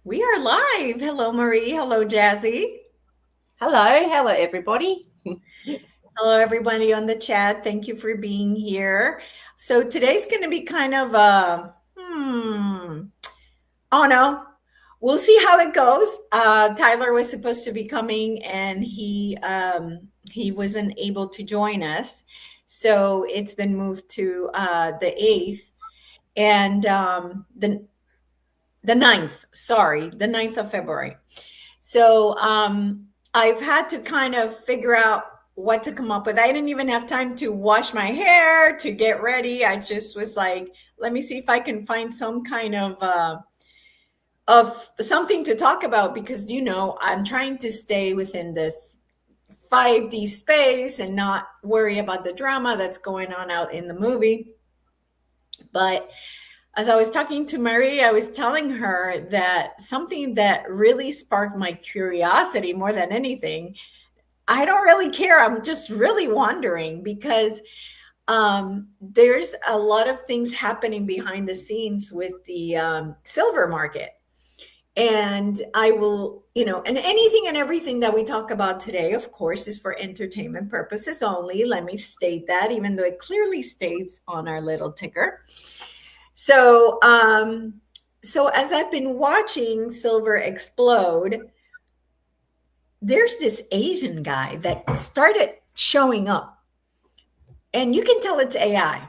We are live. Hello, Maree. Hello, Jazzy. Hello everybody. Hello, everybody on the chat. Thank you for being here. So today's going to be kind of oh no, we'll see how it goes. Tyler was supposed to be coming, and he wasn't able to join us, so it's been moved to the 8th and the 9th. Sorry, the 9th of February. So I've had to kind of figure out what to come up with. I didn't even have time to wash my hair to get ready. I just was like, let me see if I can find some kind of something to talk about because I'm trying to stay within the 5D space and not worry about the drama that's going on out in the movie. But as I was talking to Maree, I was telling her that something that really sparked my curiosity more than anything. I don't really care. I'm just really wondering because there's a lot of things happening behind the scenes with the silver market. And I will, and anything and everything that we talk about today, of course, is for entertainment purposes only. Let me state that, even though it clearly states on our little ticker. So as I've been watching silver explode, there's this Asian guy that started showing up, and you can tell it's AI.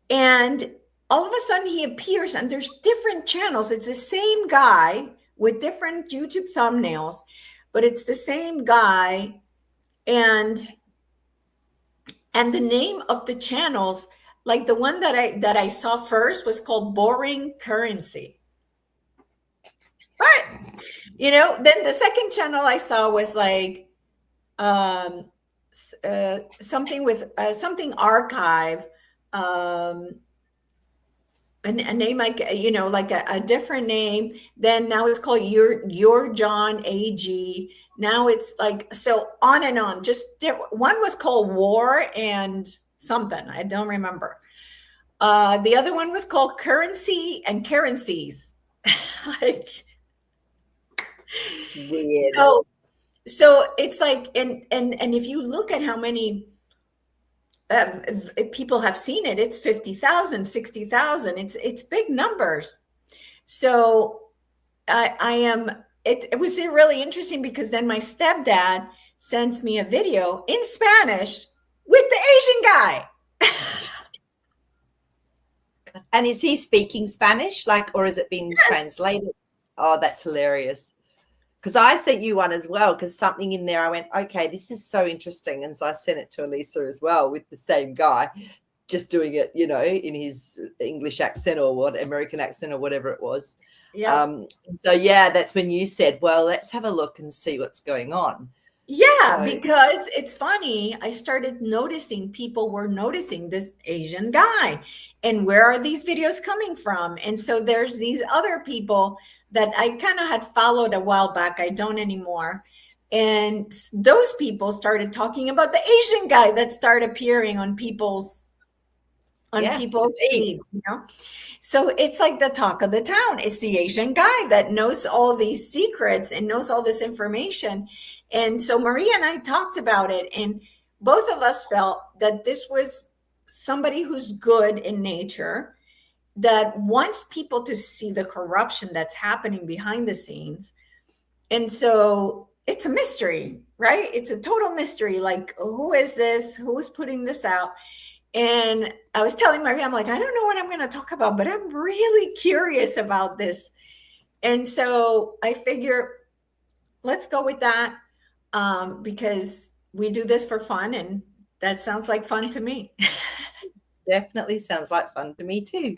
And all of a sudden, he appears, and there's different channels. It's the same guy with different YouTube thumbnails, but it's the same guy, and the name of the channels, like the one that I saw first, was called Boring Currency. But then the second channel I saw was like um, something with something archive, um, a name like like a different name. Then now it's called your John AG. Now it's like so on and on. One was called War and something I don't remember. The other one was called Currency and Currencies. like Weird. so so it's like, and if you look at how many people have seen it, it's 50,000, 60,000. It's big numbers. So I am it was really interesting because then my stepdad sends me a video in Spanish with the Asian guy. And is he speaking Spanish, or has it been translated? Oh, that's hilarious. Because I sent you one as well, because something in there I went, okay, this is so interesting. And so I sent it to Elisa as well with the same guy, just doing it, in his English accent or what, American accent or whatever it was. Yeah. So yeah, that's when you said, well, let's have a look and see what's going on. Yeah, So because it's funny. I started noticing people were noticing this Asian guy. And where are these videos coming from? And so there's these other people that I kind of had followed a while back. I don't anymore. And those people started talking about the Asian guy that started appearing on yeah, people's feeds. So it's like the talk of the town. It's the Asian guy that knows all these secrets and knows all this information. And so Maria and I talked about it, and both of us felt that this was somebody who's good in nature, that wants people to see the corruption that's happening behind the scenes. And so it's a mystery, right? It's a total mystery. Like, who is this? Who is putting this out? And I was telling Maria, I'm like, I don't know what I'm going to talk about, but I'm really curious about this. And so I figure, let's go with that, because we do this for fun, and that sounds like fun to me. definitely sounds like fun to me too.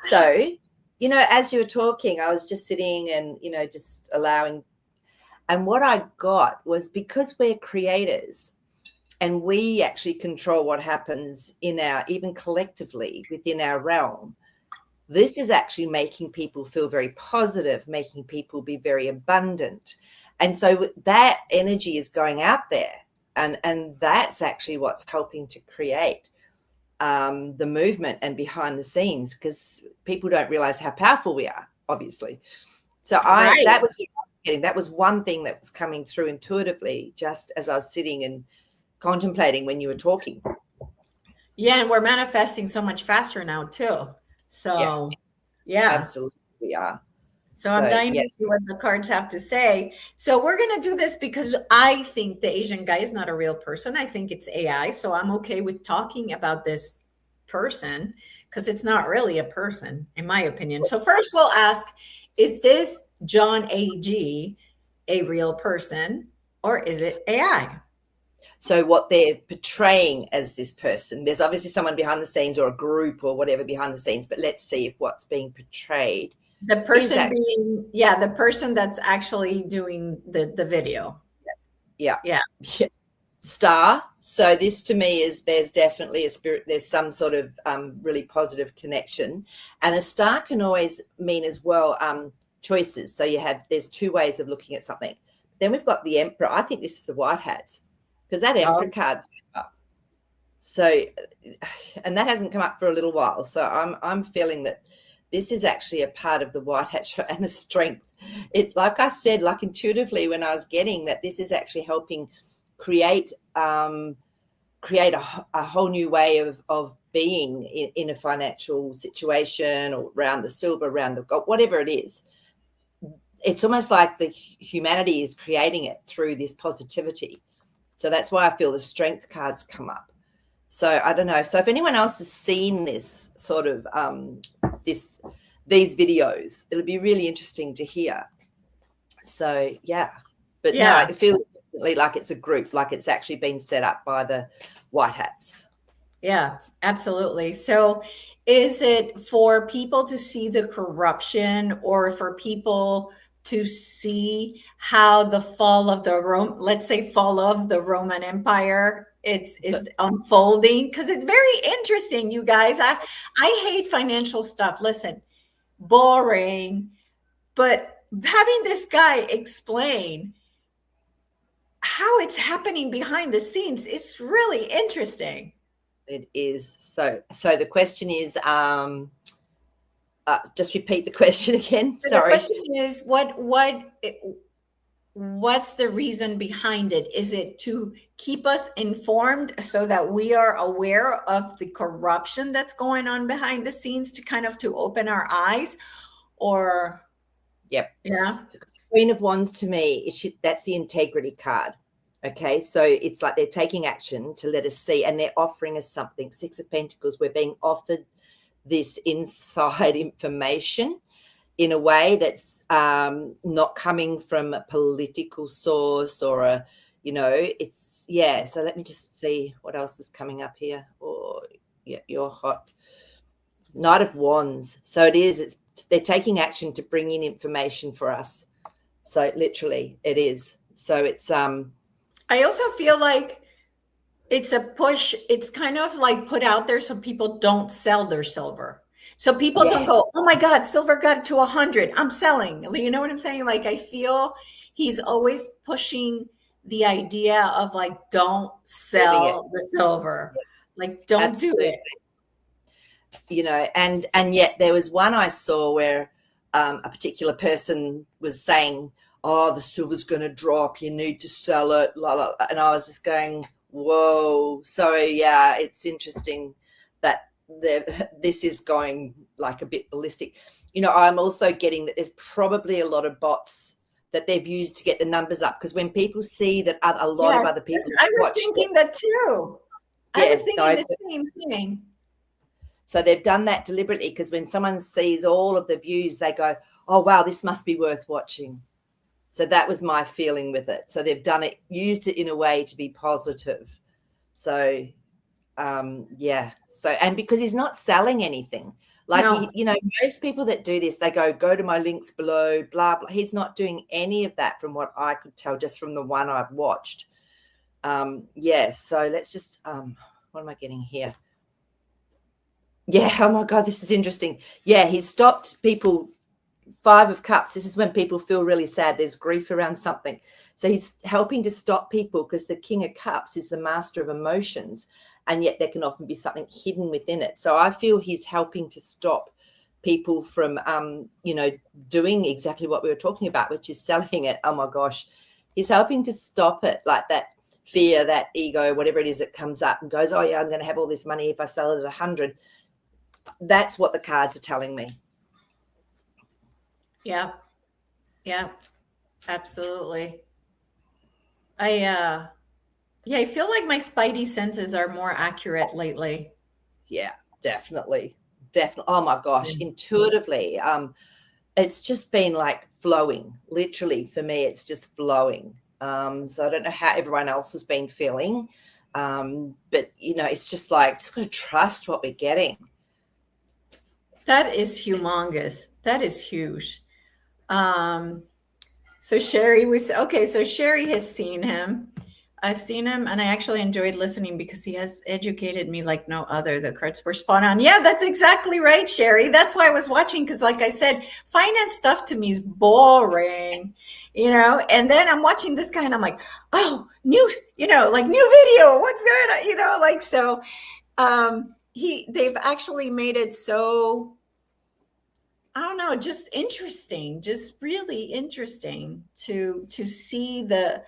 So, as you were talking, I was just sitting and, just allowing. And what I got was, because we're creators and we actually control what happens even collectively within our realm, this is actually making people feel very positive, making people be very abundant. And so that energy is going out there. And that's actually what's helping to create the movement and behind the scenes, because people don't realize how powerful we are, obviously. So Right. that was what I was getting. That was one thing that was coming through intuitively, just as I was sitting and contemplating when you were talking. Yeah, and we're manifesting so much faster now too. Yeah, So, yeah. absolutely we are. So I'm So dying yeah, to see what the cards have to say. So we're going to do this because I think the Asian guy is not a real person. I think it's AI. So I'm okay with talking about this person because it's not really a person, in my opinion. So first we'll ask, is this John A.G. a real person or is it AI? so what they're portraying as this person, there's obviously someone behind the scenes or a group or whatever behind the scenes, but let's see if what's being portrayed The is person actually, being, yeah, the person that's actually doing the video. yeah, Yeah. yeah. Star. So this to me is there's definitely a spirit, there's some sort of really positive connection. And a star can always mean as well choices. So there's two ways of looking at something. Then we've got the emperor. I think this is the white hats because that emperor Oh, card's up. So, and that hasn't come up for a little while. So I'm feeling that this is actually a part of the white hat show and the strength. It's like I said, like intuitively when I was getting that this is actually helping create a whole new way of being in a financial situation or around the silver, around the gold, whatever it is. It's almost like the humanity is creating it through this positivity. So that's why I feel the strength cards come up. So I don't know. So if anyone else has seen this sort of these videos, it'll be really interesting to hear. So yeah, but no, yeah. it feels definitely like it's a group, like it's actually been set up by the white hats. Yeah, absolutely. So is it for people to see the corruption or for people to see how the fall of the let's say fall of the Roman Empire it's So, is unfolding? Because it's very interesting, you guys. I hate financial stuff. Listen, boring, but having this guy explain how it's happening behind the scenes is really interesting. it is. So the question is, just repeat the question again. So the Sorry. question is, what's the reason behind it? Is it to keep us informed so that we are aware of the corruption that's going on behind the scenes to kind of to open our eyes, or Yep. yeah, Because Queen of Wands to me, that's the integrity card. Okay, so it's like they're taking action to let us see, and they're offering us something. Six of Pentacles, we're being offered this inside information in a way that's not coming from a political source or it's, yeah. So let me just see what else is coming up here. Oh, yeah, you're hot. Knight of Wands. So they're taking action to bring in information for us. So literally it is. So it's I also feel like it's a push. It's kind of like put out there so people don't sell their silver. So people don't yes, go, oh my God, silver got to 100. I'm selling. You know what I'm saying? Like, I feel he's always pushing the idea of like, don't doing it. sell the silver. Like, don't do Absolutely. it. And yet there was one I saw where a particular person was saying, oh, the silver's going to drop, you need to sell it, la, la, la. And I was just going, whoa. So yeah, it's interesting that this is going like a bit ballistic. I'm also getting that there's probably a lot of bots that they've used to get the numbers up, because when people see that a lot of Yes. other people I was watch it, thinking that too. I yeah, was thinking no, the same thing. so they've done that deliberately, because when someone sees all of the views, they go, oh, wow, this must be worth watching. So that was my feeling with it. So they've used it in a way to be positive. So, yeah. So, and because he's not selling anything, like No, most people that do this, they go to my links below, blah, blah. He's not doing any of that from what I could tell, just from the one I've watched. Yeah. So let's just, what am I getting here? Yeah. Oh my God, this is interesting. Yeah. He's stopped people. Five of Cups. This is when people feel really sad. There's grief around something. So he's helping to stop people, because the King of Cups is the master of emotions, and yet there can often be something hidden within it. So I feel he's helping to stop people from, doing exactly what we were talking about, which is selling it. Oh my gosh, he's helping to stop it, like that fear, that ego, whatever it is that comes up and goes, oh yeah, I'm going to have all this money if I sell it at 100. That's what the cards are telling me. Yeah. Yeah. Absolutely. I feel like my spidey senses are more accurate lately. Yeah, definitely. Definitely. Oh my gosh, intuitively. It's just been like flowing. Literally, for me, it's just flowing. So I don't know how everyone else has been feeling. But it's just like, just gotta trust what we're getting. That is humongous. That is huge. So Sherry was okay. So Sherry has seen him. I've seen him, and I actually enjoyed listening because he has educated me like no other. The cards were spot on. Yeah, that's exactly right, Sherry. That's why I was watching because, like I said, finance stuff to me is boring, And then I'm watching this guy, and I'm like, oh, new, like new video. What's going on, like so. They've actually made it so. I don't know, just interesting, just really interesting to see the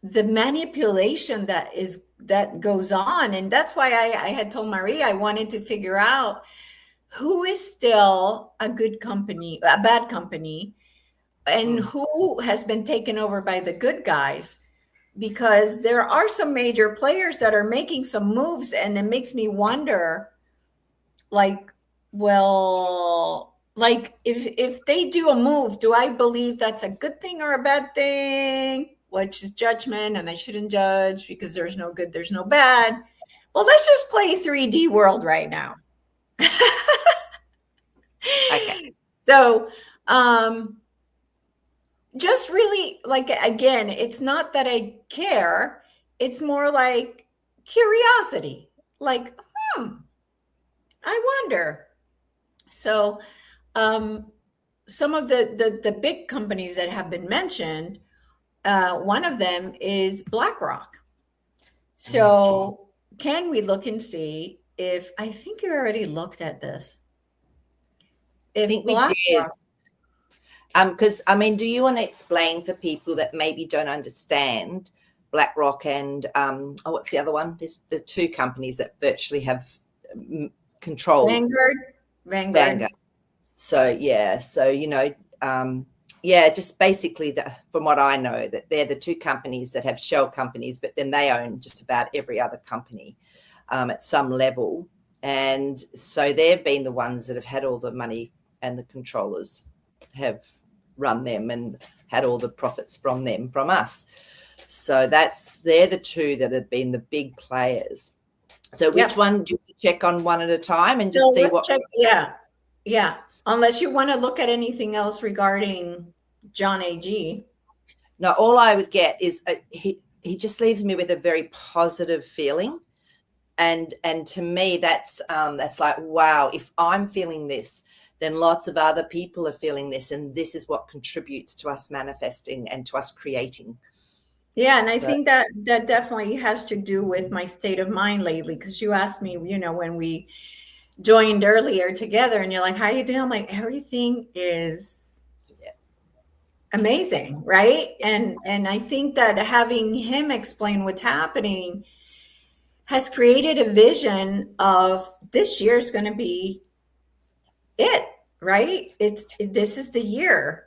manipulation that goes on. And that's why I had told Maree I wanted to figure out who is still a good company, a bad company, and who has been taken over by the good guys. Because there are some major players that are making some moves, and it makes me wonder, like, well, like if they do a move, do I believe that's a good thing or a bad thing? Which is judgment, and I shouldn't judge because there's no good, there's no bad. Well, let's just play 3D world right now. Okay. So, just really, like, again, it's not that I care. It's more like curiosity. Like, I wonder. So, some of the big companies that have been mentioned, one of them is BlackRock. So can we look and see if, I think you already looked at this. I think we did. Because, do you want to explain for people that maybe don't understand BlackRock and, what's the other one? There's the two companies that virtually have control. Vanguard. So, yeah. So, just basically from what I know, that they're the two companies that have shell companies, but then they own just about every other company at some level. And so they've been the ones that have had all the money, and the controllers have run them and had all the profits from them, from us. So they're the two that have been the big players. So which one do you check on one at a time and just see what? Check, yeah. Unless you want to look at anything else regarding John A.G. No, all I would get is he just leaves me with a very positive feeling, and to me that's like, wow, if I'm feeling this, then lots of other people are feeling this, and this is what contributes to us manifesting and to us creating. Yeah, and I think that definitely has to do with my state of mind lately, because you asked me, when we joined earlier together, and you're like, how are you doing? I'm like, everything is amazing, right? And I think that having him explain what's happening has created a vision of this year is going to be it, right? This is the year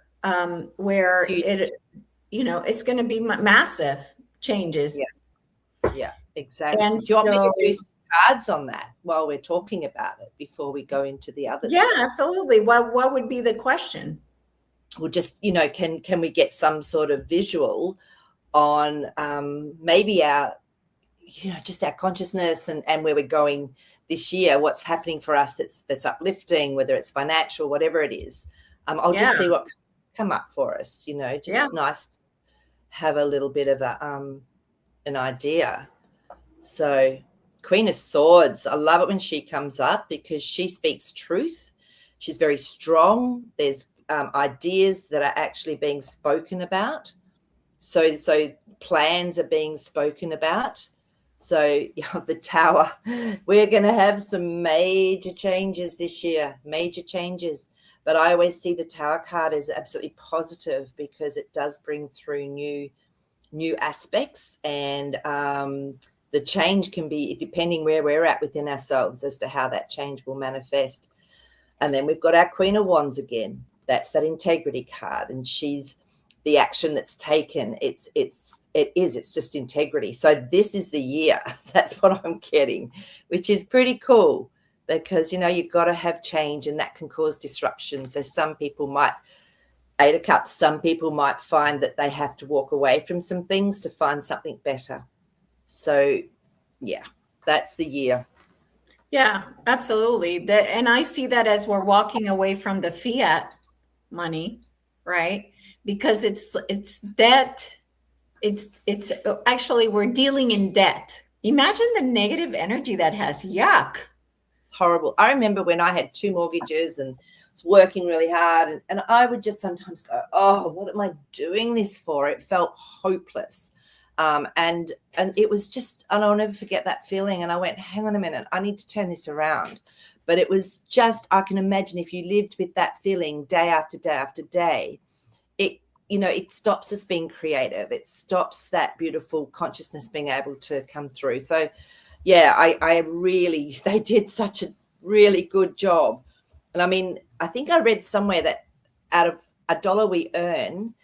where it's going to be massive changes. Yeah, exactly. And do you want me to do some cards on that while we're talking about it before we go into the others? Yeah, absolutely. What would be the question? Well, just, can we get some sort of visual on maybe our, just our consciousness and where we're going this year, what's happening for us that's uplifting, whether it's financial, whatever it is. I'll just see what come up for us, nice to have a little bit of an idea. So Queen of Swords, I love it when she comes up because she speaks truth. She's very strong. There's ideas that are actually being spoken about. So plans are being spoken about. So yeah, the tower, we're going to have some major changes this year, major changes. But I always see the tower card as absolutely positive because it does bring through new aspects, and the change can be depending where we're at within ourselves as to how that change will manifest. And then we've got our Queen of Wands again. That's that integrity card, and she's the action that's taken. It's just integrity. So this is the year. That's what I'm getting, which is pretty cool because you've got to have change, and that can cause disruption. So some people might, Eight of Cups, some people might find that they have to walk away from some things to find something better. So yeah, that's the year. Yeah, absolutely. And I see that as we're walking away from the fiat money, right? Because it's debt. It's actually we're dealing in debt. Imagine the negative energy that has. Yuck. It's horrible. I remember when I had 2 mortgages and was working really hard, and I would just sometimes go, oh, what am I doing this for? It felt hopeless. And it was just, and I'll never forget that feeling. And I went, hang on a minute, I need to turn this around. But it was just, I can imagine if you lived with that feeling day after day after day, it stops us being creative. It stops that beautiful consciousness being able to come through. So yeah, I really, they did such a really good job. And I mean, I think I read somewhere that out of $1 we earn,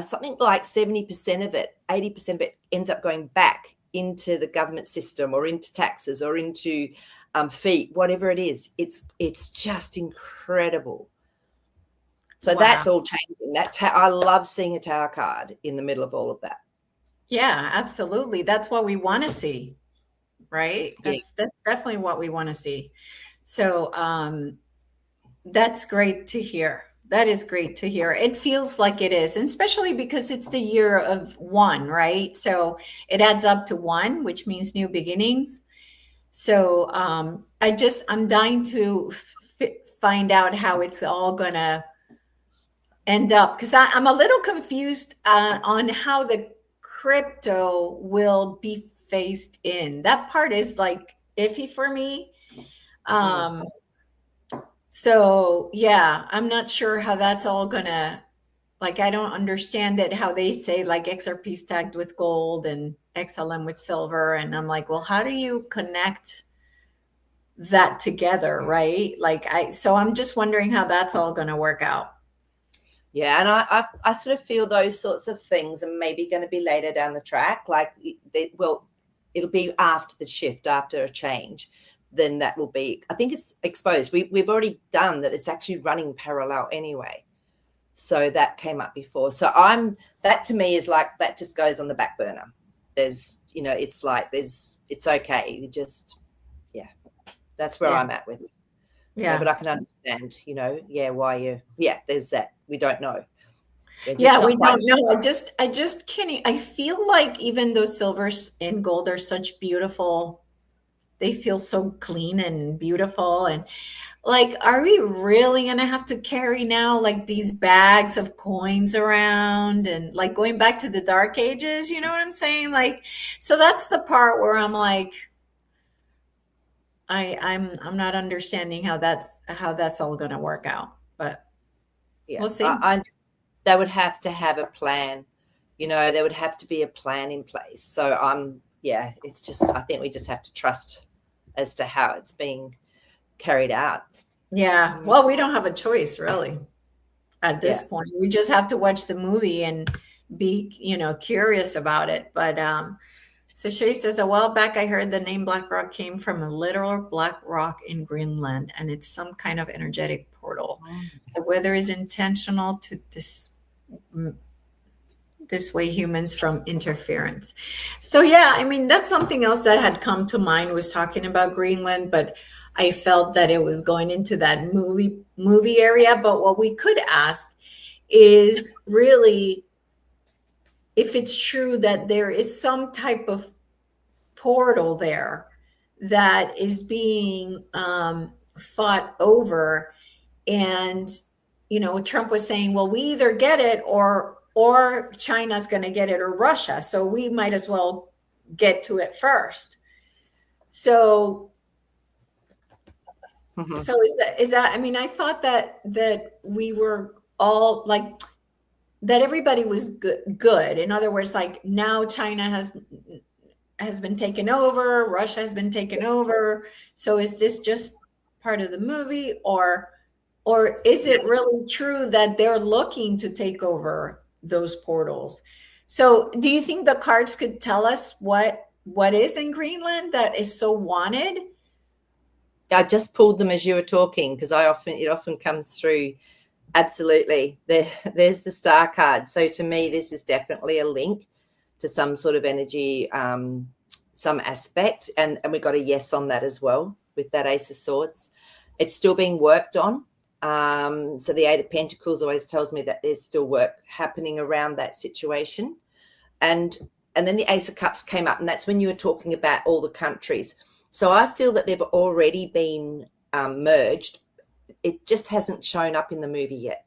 something like 70% of it, 80% of it ends up going back into the government system or into taxes or into fee, whatever it is. It's just incredible. So Wow. that's all changing. I love seeing a tower card in the middle of all of that. Yeah, absolutely. That's what we want to see, right? Yeah. That's definitely what we want to see. So that's great to hear. That is great to hear. It feels like it is, and especially because it's the year of one, right? So it adds up to one, which means new beginnings. So I'm dying to find out how it's all gonna end up because I'm a little confused on how the crypto will be phased in. That part is like iffy for me. Um, so yeah, I'm not sure how that's all gonna, like, I don't understand it, how they say like XRP is tagged with gold and XLM with silver. And I'm like, well, how do you connect that together, right? So I'm just wondering how that's all gonna work out. Yeah, and I sort of feel those sorts of things are maybe going to be later down the track. Like, it'll be after the shift, after a change, then that will be. I think it's exposed. We've already done that. It's actually running parallel anyway. So that came up before. So that to me is like that just goes on the back burner. It's like it's okay. You just, yeah, that's where I'm at with it. Yeah. So, but I can understand, there's that. We don't know. Yeah, we don't know. I just can't. I feel like even though silvers and gold are such beautiful, they feel so clean and beautiful. And like, are we really gonna have to carry now like these bags of coins around and like going back to the dark ages? You know what I'm saying? Like, so that's the part where I'm like, I'm not understanding how that's all gonna work out. But we'll see. They would have to have a plan. There would have to be a plan in place. So it's just, I think we just have to trust as to how it's being carried out. Yeah. Well, we don't have a choice really at this point. We just have to watch the movie and be, curious about it. But so Shay says, a while back I heard the name Black Rock came from a literal black rock in Greenland, and it's some kind of energetic portal. The weather is intentional to dissuade humans from interference. So yeah, I mean, that's something else that had come to mind, was talking about Greenland, but I felt that it was going into that movie area. But what we could ask is really if it's true that there is some type of portal there that is being fought over. And Trump was saying, well, we either get it or China's going to get it, or Russia, so we might as well get to it first. So so is that, I mean, I thought that we were all like, that everybody was good. In other words, like now China has been taken over, Russia has been taken over. So is this just part of the movie, or is it really true that they're looking to take over those portals? So do you think the cards could tell us what is in Greenland that is so wanted? I just pulled them as you were talking because it often comes through. Absolutely. There's the star card. So to me, this is definitely a link to some sort of energy, some aspect. And we got a yes on that as well with that Ace of Swords. It's still being worked on. So the Eight of Pentacles always tells me that there's still work happening around that situation. And then the Ace of Cups came up, and that's when you were talking about all the countries. So I feel that they've already been merged. It just hasn't shown up in the movie yet.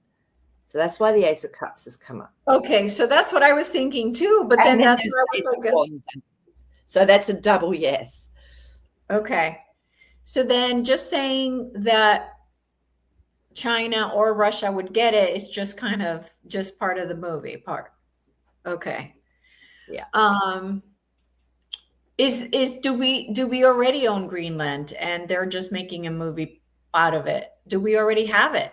So that's why the Ace of Cups has come up. Okay, so that's what I was thinking too, but then that's where I was so good. So that's a double yes. Okay. So then just saying that China or Russia would get it is just kind of just part of the movie part. Okay. Yeah. Do we already own Greenland and they're just making a movie out of it? Do we already have it?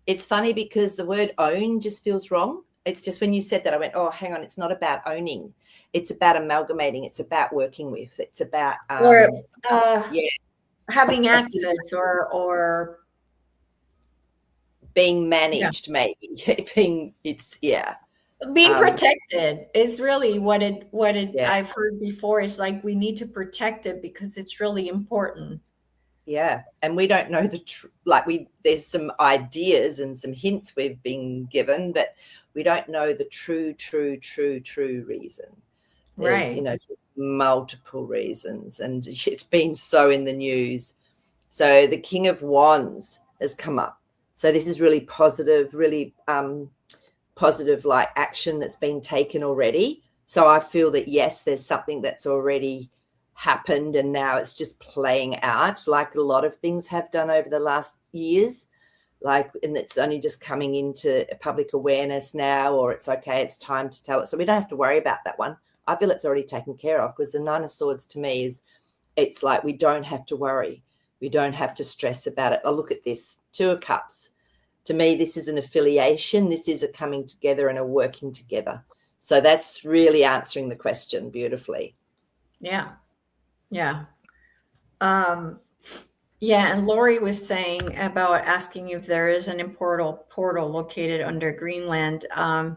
It's funny because the word own just feels wrong. It's just when you said that, I went, oh, hang on, it's not about owning. It's about amalgamating. It's about working with. It's about having access or being managed, maybe. Being protected is really what I've heard before, is like we need to protect it because it's really important. Yeah, and we don't know there's some ideas and some hints we've been given, but we don't know the true reason. There's, right. Multiple reasons, and it's been so in the news. So the King of Wands has come up. So this is really positive, positive like action that's been taken already. So I feel that, yes, there's something that's already happened and now it's just playing out like a lot of things have done over the last years, and it's only just coming into public awareness now, or it's time to tell it. So we don't have to worry about that one. I feel it's already taken care of, because the Nine of Swords to me it's like we don't have to worry. We don't have to stress about it. Oh, look at this, Two of Cups. To me, this is an affiliation. This is a coming together and a working together. So that's really answering the question beautifully. Yeah. Yeah. And Lori was saying about asking if there is an portal located under Greenland. I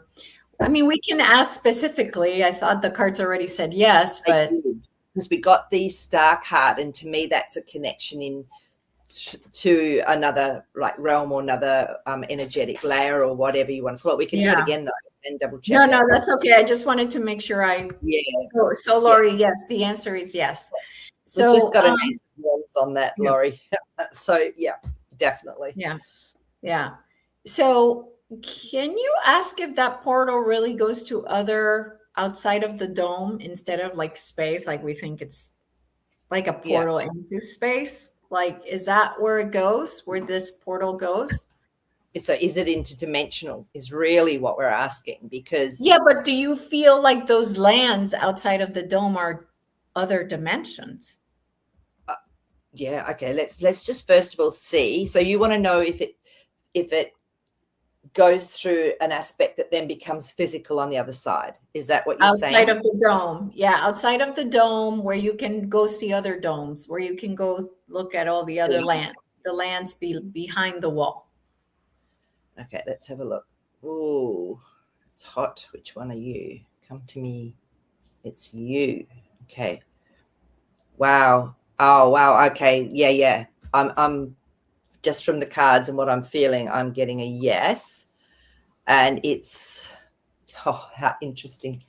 mean, we can ask specifically. I thought the cards already said yes, but because we got the star card, and to me, that's a connection to another realm or another energetic layer or whatever you want to call it. We can do it again though and double check. No, that's okay. I just wanted to make sure So Lori, yes, the answer is yes. So we've just got a nice words on that, Lori. So yeah, definitely. Yeah. So can you ask if that portal really goes to other outside of the dome instead of like space? Like we think it's like a portal into space. Like, is that where it goes? Where this portal goes? So is it interdimensional is really what we're asking, because but do you feel like those lands outside of the dome are other dimensions? Okay, let's just first of all see. So you want to know if it goes through an aspect that then becomes physical on the other side. Is that what you're saying? Outside of the dome. Yeah, outside of the dome, where you can go see other domes, where you can go look at all the other land, the lands behind the wall. Okay, let's have a look. Oh, it's hot. Which one are you? Come to me. It's you. Okay. Wow. Oh, wow. Okay. Yeah. I'm just from the cards and what I'm feeling, I'm getting a yes. And it's, how interesting.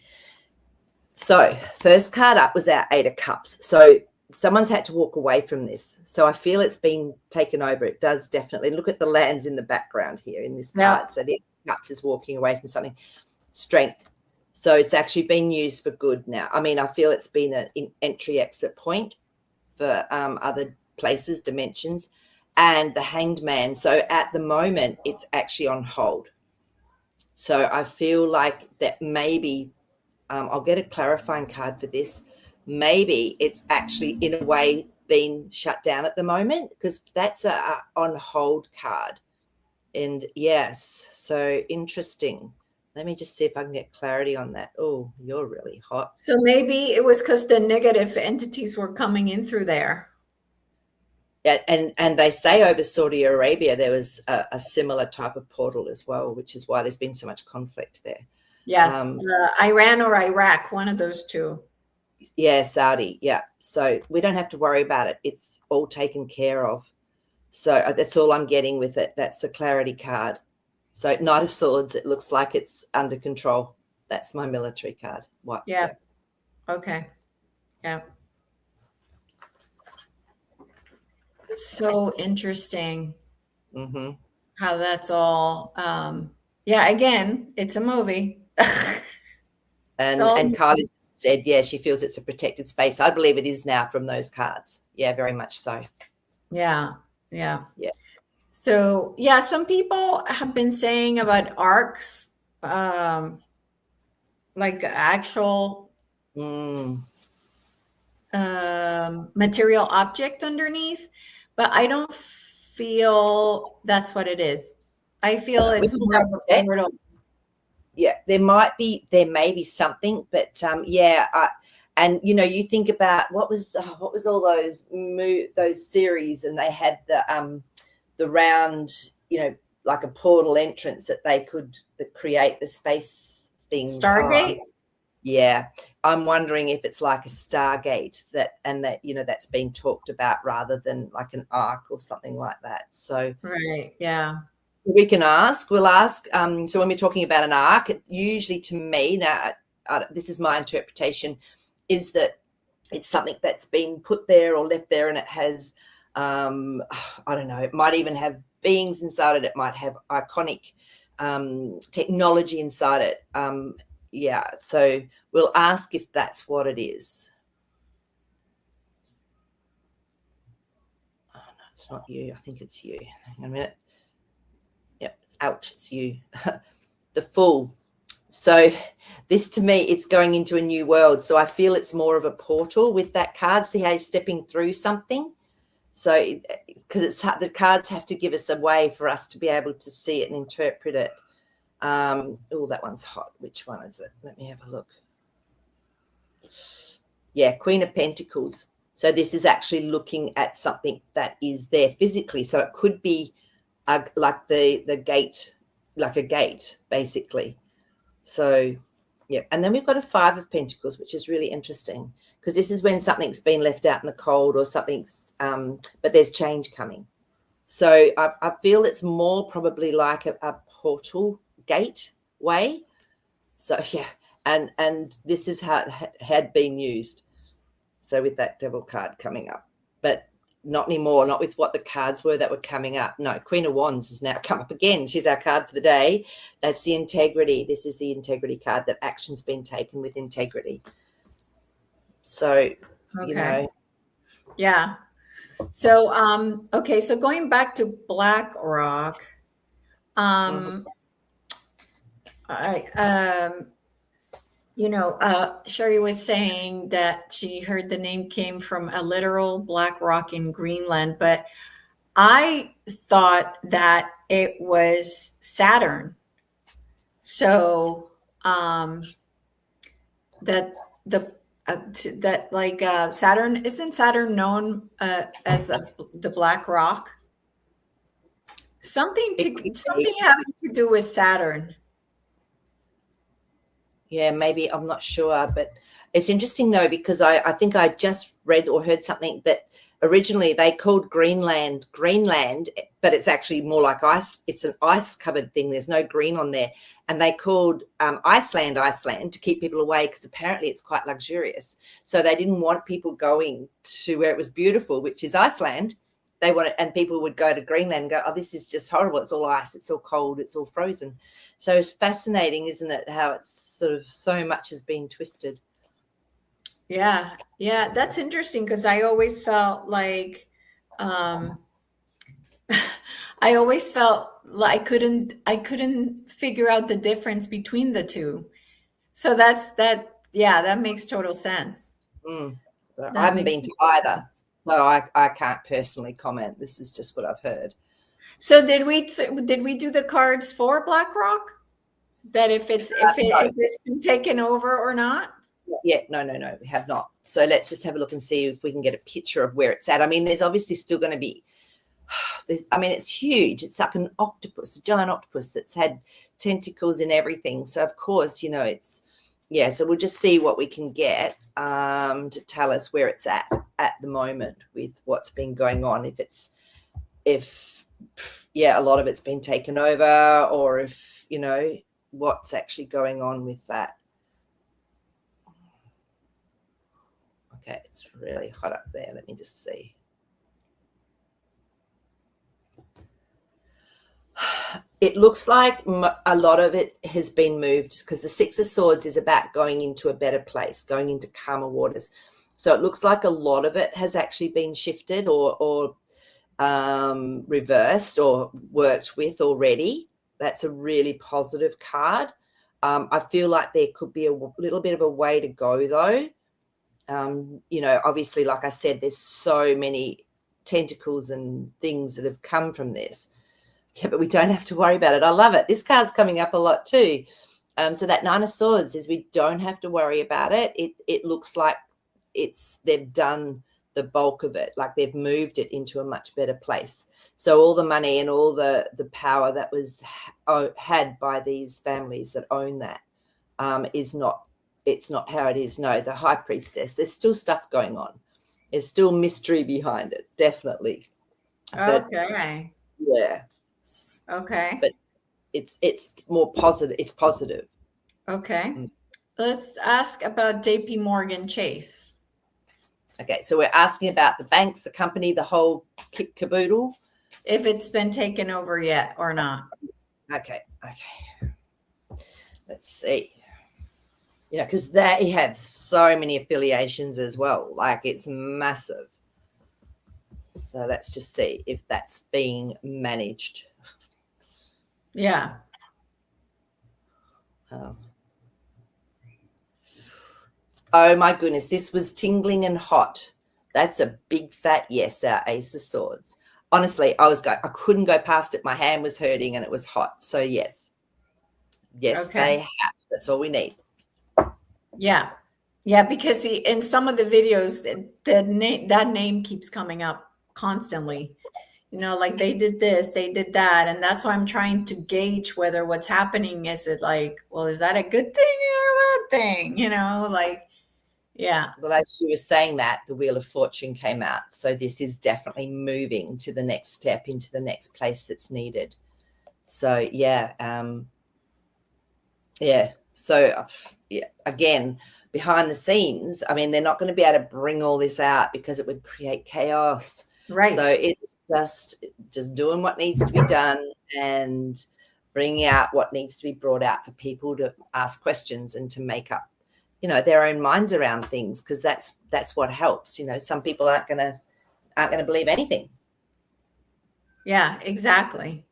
So first card up was our Eight of Cups. So someone's had to walk away from this. So I feel it's been taken over. It does definitely. Look at the lands in the background here in this card. So the Eight of Cups is walking away from something. Strength. So it's actually been used for good now. I mean, I feel it's been an entry exit point for other places, dimensions, and the Hanged Man. So at the moment, it's actually on hold. So I feel like that maybe I'll get a clarifying card for this. Maybe it's actually in a way been shut down at the moment, because that's a on hold card. And yes, so interesting. Let me just see if I can get clarity on that. Oh, you're really hot. So maybe it was because the negative entities were coming in through there. Yeah, and they say over Saudi Arabia there was a similar type of portal as well, which is why there's been so much conflict there. Yes, Iran or Iraq, one of those two. Yeah, Saudi. Yeah. So we don't have to worry about it. It's all taken care of. So that's all I'm getting with it. That's the clarity card. So Knight of Swords, it looks like it's under control. That's my military card. What? Yeah. Okay. Yeah. So interesting Mm-hmm. how that's all. Yeah, again, it's a movie. And Kylie said, yeah, she feels it's a protected space. I believe it is now from those cards. Yeah, very much so. Yeah. Yeah. Yeah. So yeah, some people have been saying about arcs, like actual material object underneath, but I don't feel that's what it is. I feel it's more of a portal. Yeah, there may be something, but yeah, and you think about what was all those series, and they had the round, like a portal entrance that they could create the space things. Stargate. Yeah, I'm wondering if it's like a Stargate that's been talked about rather than like an arc or something like that. So right, yeah. We'll ask. So when we're talking about an arc, usually to me, now this is my interpretation, is that it's something that's been put there or left there, and it has, I don't know, it might even have beings inside it. It might have iconic technology inside it. Yeah, so we'll ask if that's what it is. Oh, no, it's not you. I think it's you. Hang on a minute. Yep, ouch, it's you. The Fool. So this, to me, it's going into a new world. So I feel it's more of a portal with that card. See how you're stepping through something? So because the cards have to give us a way for us to be able to see it and interpret it. Oh, that one's hot. Which one is it? Let me have a look. Yeah, Queen of Pentacles. So this is actually looking at something that is there physically. So it could be like the gate, like a gate, basically. So, yeah. And then we've got a Five of Pentacles, which is really interesting, because this is when something's been left out in the cold or something's, but there's change coming. So I feel it's more probably like a portal gate way. So, yeah. And this is how it had been used. So with that Devil card coming up, but not anymore, not with what the cards were that were coming up. No, Queen of Wands has now come up again. She's our card for the day. That's the integrity. This is the integrity card, that action's been taken with integrity. So, okay. Yeah. So, okay. So going back to BlackRock, Sherry was saying that she heard the name came from a literal black rock in Greenland, but I thought that it was Saturn. So Saturn, isn't Saturn known as the black rock? Something having to do with Saturn. Yeah, maybe, I'm not sure, but it's interesting though, because I think I just read or heard something that originally they called Greenland, but it's actually more like ice. It's an ice covered thing. There's no green on there. And they called Iceland to keep people away, because apparently it's quite luxurious. So they didn't want people going to where it was beautiful, which is Iceland. they want it, and people would go to Greenland and go, oh, this is just horrible. It's all ice. It's all cold. It's all frozen. So it's fascinating, isn't it, how it's sort of so much has been twisted. Yeah. Yeah. That's interesting because I always felt like, um, I always felt like I couldn't figure out the difference between the two. So yeah, that makes total sense. Mm. So I That haven't makes been to total either, sense. so I can't personally comment. This is just what I've heard. So did we do the cards for BlackRock? That if it's been taken over or not? Yeah, no, we have not. So let's just have a look and see if we can get a picture of where it's at. I mean, there's obviously still going to be, I mean, it's huge. It's like an octopus, a giant octopus that's had tentacles and everything. So of course, it's, yeah. So we'll just see what we can get to tell us where it's at the moment with what's been going on. If yeah, a lot of it's been taken over, or if what's actually going on with that. Okay, it's really hot up there. Let me just see. It looks like a lot of it has been moved because the Six of Swords is about going into a better place, going into calmer waters. So it looks like a lot of it has actually been shifted or reversed or worked with already. That's a really positive card. I feel like there could be a little bit of a way to go, though. Obviously, like I said, there's so many tentacles and things that have come from this. Yeah, but we don't have to worry about it. I love it. This card's coming up a lot too. So that Nine of Swords is we don't have to worry about it. It looks like they've done the bulk of it, like they've moved it into a much better place. So all the money and all the power that was had by these families that own that it's not how it is. No, the High Priestess, there's still stuff going on. There's still mystery behind it, definitely. But Okay. yeah. Okay. But it's more positive. It's positive. Okay. Let's ask about JP Morgan Chase. Okay, so we're asking about the banks, the company, the whole kit caboodle. If it's been taken over yet or not. Okay. Let's see. Because they have so many affiliations as well. Like, it's massive. So let's just see if that's being managed. Yeah. Oh my goodness, this was tingling and hot. That's a big fat yes, our Ace of Swords. Honestly, I couldn't go past it. My hand was hurting and it was hot. So yes, Okay. they have. That's all we need. Yeah. Yeah, because in some of the videos, that name keeps coming up constantly. Like they did this, they did that. And that's why I'm trying to gauge whether what's happening is it like, well, is that a good thing or a bad thing? Yeah. Well, as she was saying that, the Wheel of Fortune came out. So this is definitely moving to the next step, into the next place that's needed. So, yeah. Yeah. So, yeah, again, behind the scenes, I mean, they're not going to be able to bring all this out because it would create chaos. Right. So it's just doing what needs to be done and bringing out what needs to be brought out for people to ask questions and to make up their own minds around things, because that's what helps. Some people aren't gonna believe anything. Yeah, exactly.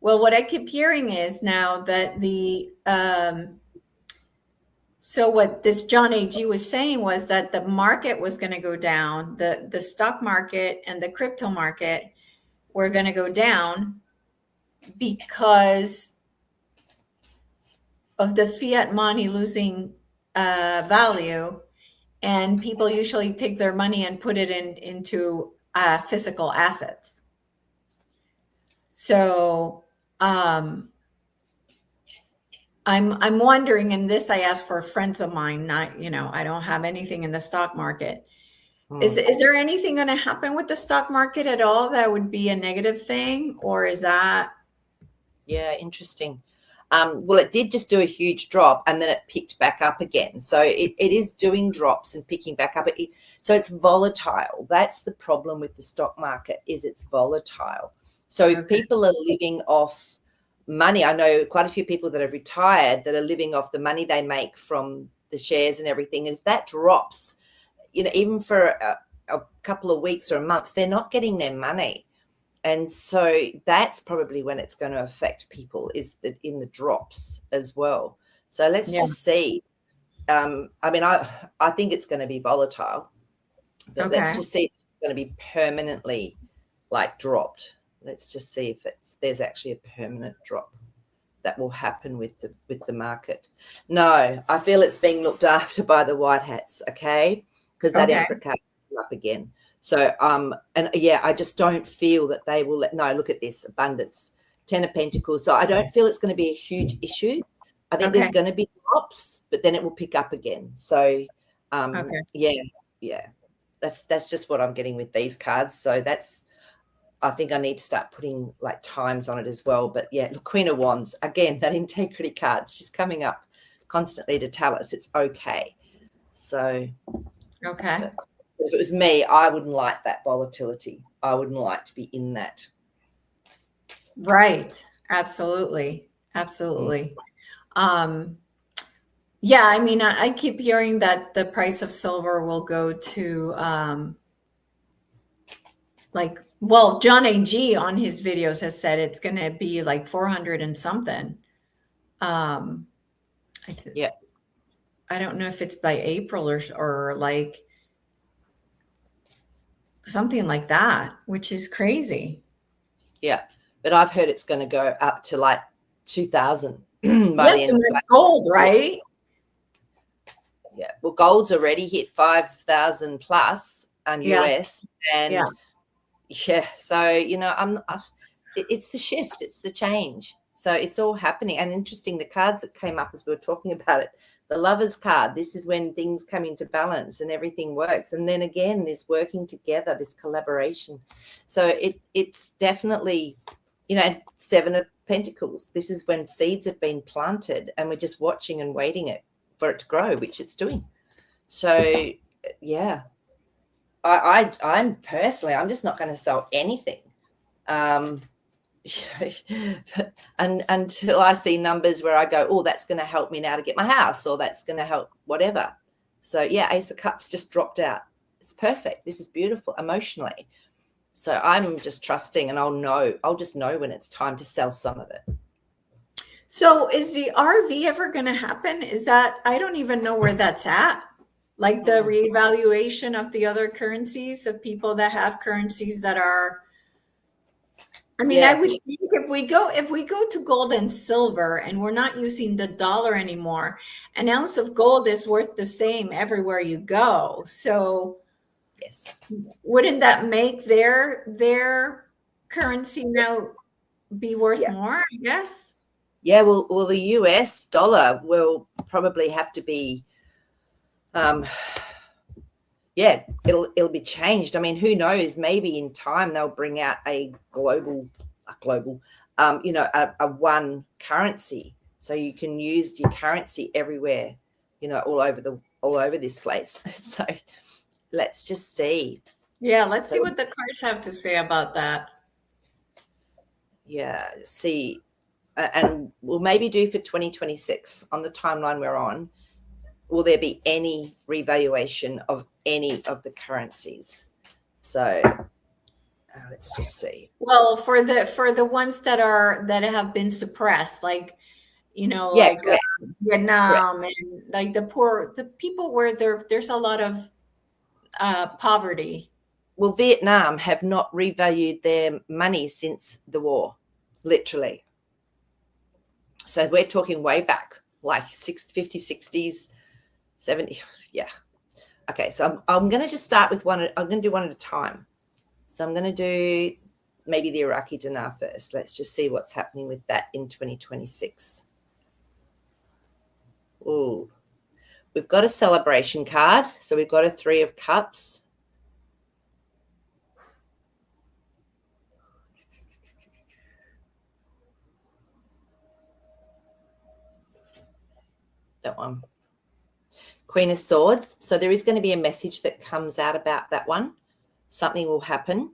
Well, what I keep hearing is now that so what this John A.G. was saying was that the market was going to go down, the stock market and the crypto market were going to go down because of the fiat money losing value, and people usually take their money and put it into physical assets. So I'm wondering, and this I asked for friends of mine, not, I don't have anything in the stock market. Is there anything going to happen with the stock market at all that would be a negative thing, or is that? Yeah, interesting. Well, it did just do a huge drop and then it picked back up again. So it is doing drops and picking back up. So it's volatile. That's the problem with the stock market, is it's volatile. So if people are living off money, I know quite a few people that have retired that are living off the money they make from the shares and everything. And if that drops, even for a couple of weeks or a month, they're not getting their money. And so that's probably when it's going to affect people, is that in the drops as well. So let's just see. I mean, I think it's going to be volatile, but let's just see if it's going to be permanently like dropped. Let's just see if there's actually a permanent drop that will happen with the market. No, I feel it's being looked after by the white hats, okay? Because that Emperor card came up again. So, and yeah, I just don't feel that they will look at this abundance, 10 of Pentacles. So I don't feel it's going to be a huge issue. I think there's going to be drops, but then it will pick up again. So, yeah, that's just what I'm getting with these cards. So I think I need to start putting like times on it as well. But yeah, look, Queen of Wands, again, that integrity card, she's coming up constantly to tell us it's okay. So, but if it was me, I wouldn't like that volatility. I wouldn't like to be in that. Right. Absolutely. Absolutely. Yeah, I mean, I keep hearing that the price of silver will go to John AG on his videos has said it's going to be like 400 and something. Yeah. I don't know if it's by April or like something like that, which is crazy. Yeah, but I've heard it's going to go up to like 2,000 by the end of gold, right? Yeah. Well, gold's already hit 5,000 plus US, and yeah. So it's the shift, it's the change. So it's all happening. And interesting, the cards that came up as we were talking about it, the Lovers card, this is when things come into balance and everything works. And then again, this working together, this collaboration. So it's definitely, Seven of Pentacles. This is when seeds have been planted and we're just watching and waiting for it to grow, which it's doing. So yeah, I'm personally, I'm just not going to sell anything. And until I see numbers where I go, oh, that's going to help me now to get my house, or that's going to help whatever. So yeah, Ace of Cups just dropped out. It's perfect. This is beautiful emotionally. So I'm just trusting, and I'll just know when it's time to sell some of it. So is the RV ever going to happen? I don't even know where that's at. Like the reevaluation of the other currencies, of people that have currencies that are, I mean, I would think if we go to gold and silver and we're not using the dollar anymore, an ounce of gold is worth the same everywhere you go. So yes, wouldn't that make their currency now be worth more, I guess? Yeah, well, the US dollar will probably have to be it'll be changed. I mean, who knows? Maybe in time they'll bring out a global, a one currency, so you can use your currency everywhere, all over this place. So let's just see. Yeah, let's see what the cards have to say about that. Yeah, see, and we'll maybe do for 2026 on the timeline we're on. Will there be any revaluation of any of the currencies? So let's just see. Well, for the ones that have been suppressed, like Vietnam, and like the people where there's a lot of poverty. Well, Vietnam have not revalued their money since the war, literally. So we're talking way back, like 50s, 60s, 70s. Yeah. Okay, so I'm going to just start with one. I'm going to do one at a time. So I'm going to do maybe the Iraqi dinar first. Let's just see what's happening with that in 2026. Oh, we've got a celebration card. So we've got a 3 of Cups. that one. Queen of Swords. So there is going to be a message that comes out about that one. Something will happen.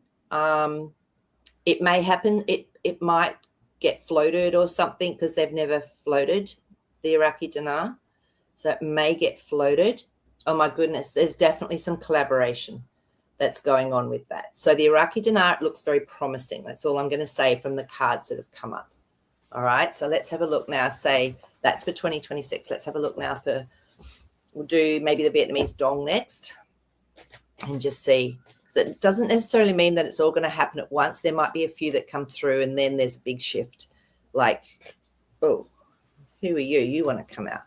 It may happen. It might get floated or something because they've never floated the Iraqi dinar. So it may get floated. Oh my goodness, there's definitely some collaboration that's going on with that. So the Iraqi dinar, it looks very promising. That's all I'm going to say from the cards that have come up. All right, so let's have a look now. Say that's for 2026. Let's have a look now for, we'll do maybe the Vietnamese dong next and just see. Because it doesn't necessarily mean that it's all going to happen at once. There might be a few that come through and then there's a big shift. Like, oh, who are you? You want to come out.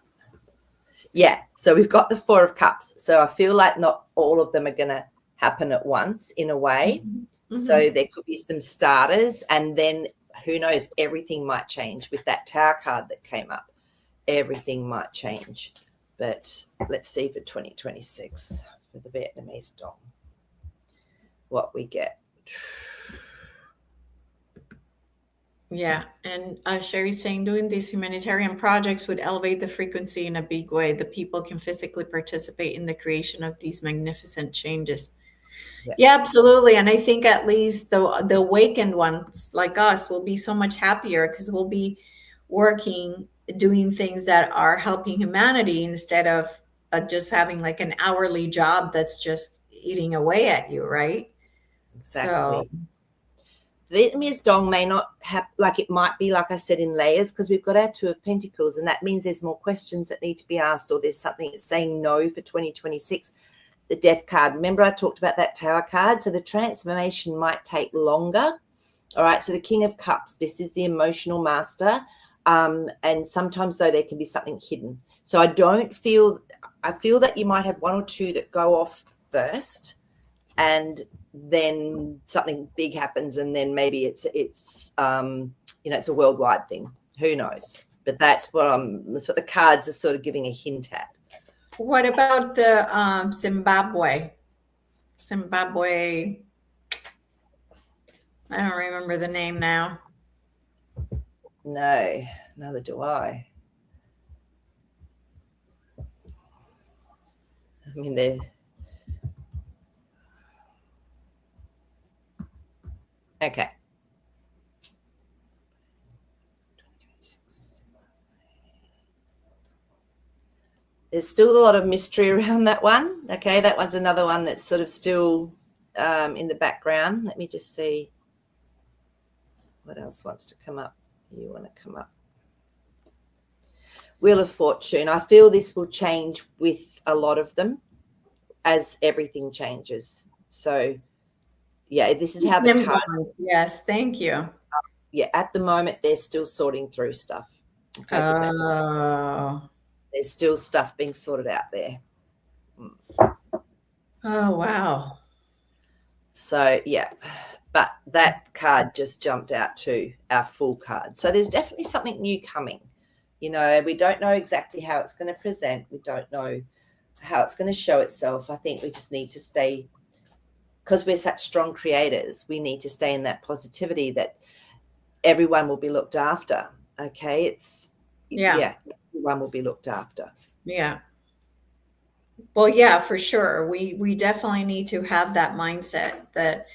Yeah, so we've got the Four of Cups. So I feel like not all of them are going to happen at once in a way. Mm-hmm. So there could be some starters and then who knows, everything might change with that Tower card that came up. Everything might change. But let's see for 2026 for the Vietnamese dong what we get. Yeah, and Sherry's saying doing these humanitarian projects would elevate the frequency in a big way. The people can physically participate in the creation of these magnificent changes. Yeah, absolutely. And I think at least the awakened ones like us will be so much happier because we'll be working, doing things that are helping humanity instead of just having like an hourly job that's just eating away at you, right? Exactly. So, Vietnamese dong may not have, like it might be, like I said, in layers because we've got our Two of Pentacles and that means there's more questions that need to be asked or there's something that's saying no for 2026. The Death card. Remember I talked about that Tower card? So the transformation might take longer. All right. So the King of Cups, this is the emotional master. And sometimes though there can be something hidden. So I feel that you might have one or two that go off first and then something big happens and then maybe it's it's a worldwide thing. Who knows? But that's what the cards are sort of giving a hint at. What about the Zimbabwe? I don't remember the name now. No, neither do I. I mean, they're... Okay. There's still a lot of mystery around that one. Okay, that one's another one that's sort of still in the background. Let me just see what else wants to come up. You want to come up. Wheel of Fortune. I feel this will change with a lot of them as everything changes. So, yeah, this is how the cards. Yes, thank you. Yeah, at the moment, they're still sorting through stuff. Okay, there's still stuff being sorted out there. Oh, wow. So, yeah, but that card just jumped out to our full card. So there's definitely something new coming. You know, we don't know exactly how it's going to present. We don't know how it's going to show itself. I think we just need to stay, because we're such strong creators, we need to stay in that positivity that everyone will be looked after. Okay, yeah, everyone will be looked after. Yeah. Well, yeah, for sure. We definitely need to have that mindset that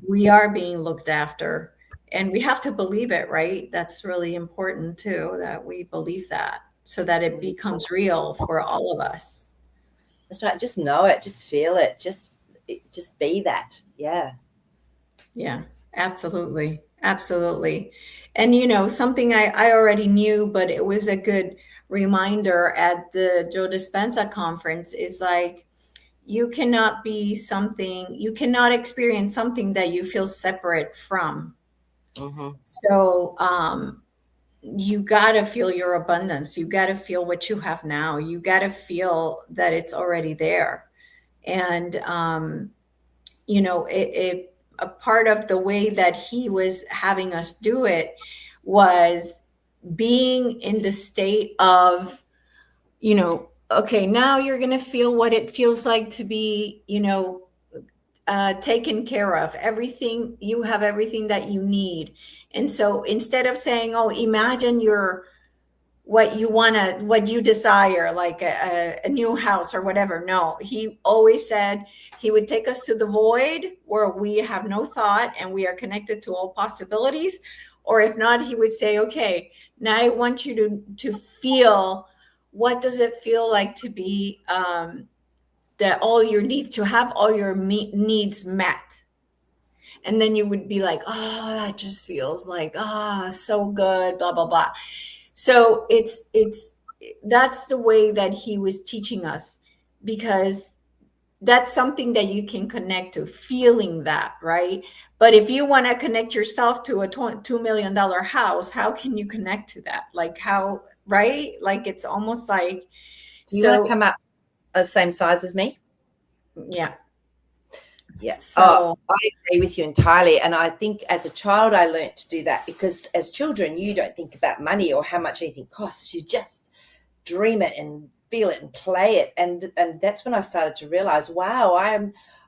we are being looked after, and we have to believe it, right? That's really important too, that we believe that so that it becomes real for all of us. That's right. Just know it, just feel it, just be that. Yeah. Yeah, absolutely. Absolutely. And you know, something I already knew, but it was a good reminder at the Joe Dispenza conference is like, you cannot experience something that you feel separate from. Mm-hmm. So you got to feel your abundance. You got to feel what you have now. You got to feel that it's already there. And, you know, a part of the way that he was having us do it was being in the state of, you know, okay, now you're going to feel what it feels like to be, you know, taken care of. Everything, you have everything that you need. And so instead of saying, oh, imagine you're what you want to, what you desire, like a new house or whatever. No, he always said he would take us to the void where we have no thought and we are connected to all possibilities. Or if not, he would say, okay, now I want you to feel, what does it feel like to be that all your needs, to have all your needs met. And then you would be like, oh, that just feels like, so good, blah blah blah. So it's that's the way that he was teaching us, because that's something that you can connect to, feeling that, right? But if you want to connect yourself to a $2 million house, how can you connect to that? Like how, right? Like it's almost like, Do you want to so come up the same size as me? yeah. Yeah. Oh, So I agree with you entirely. And I think as a child, I learned to do that because as children, you don't think about money or how much anything costs. You just dream it and feel it and play it. And that's when I started to realize, wow,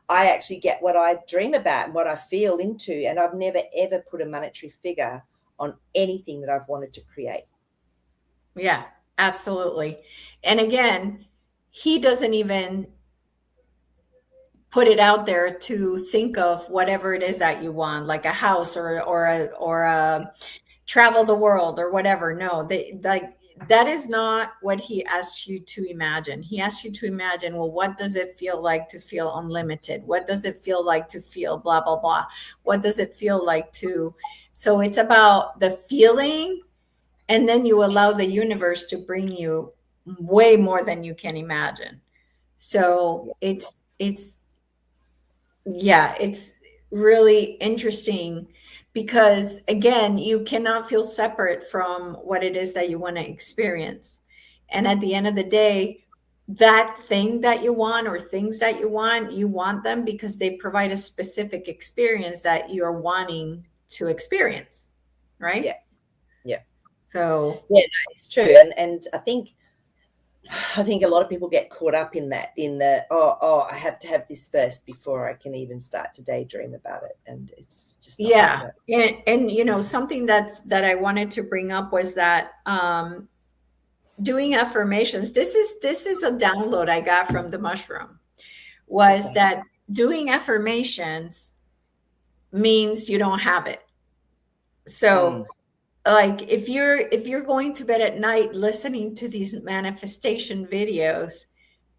I actually get what I dream about and what I feel into. And I've never ever put a monetary figure on anything that I've wanted to create. yeah, absolutely. And again, he doesn't even put it out there to think of whatever it is that you want, like a house or a travel the world or whatever. No, they like, that is not what he asks you to imagine. He asks you to imagine, well, what does it feel like to feel unlimited? What does it feel like to feel blah blah blah? What does it feel like to, so it's about the feeling, and then you allow the universe to bring you way more than you can imagine. So it's yeah, it's really interesting, because again, you cannot feel separate from what it is that you want to experience. And at the end of the day, that thing that you want or things that you want them because they provide a specific experience that you're wanting to experience, right? Yeah. Yeah. So Yeah, no, it's true. And I think a lot of people get caught up in that, in the, I have to have this first before I can even start to daydream about it. And it's just not how it yeah, works. and something that I wanted to bring up was that doing affirmations, this is a download I got from the mushroom, was Okay. that doing affirmations means you don't have it. So Mm, like if you're going to bed at night listening to these manifestation videos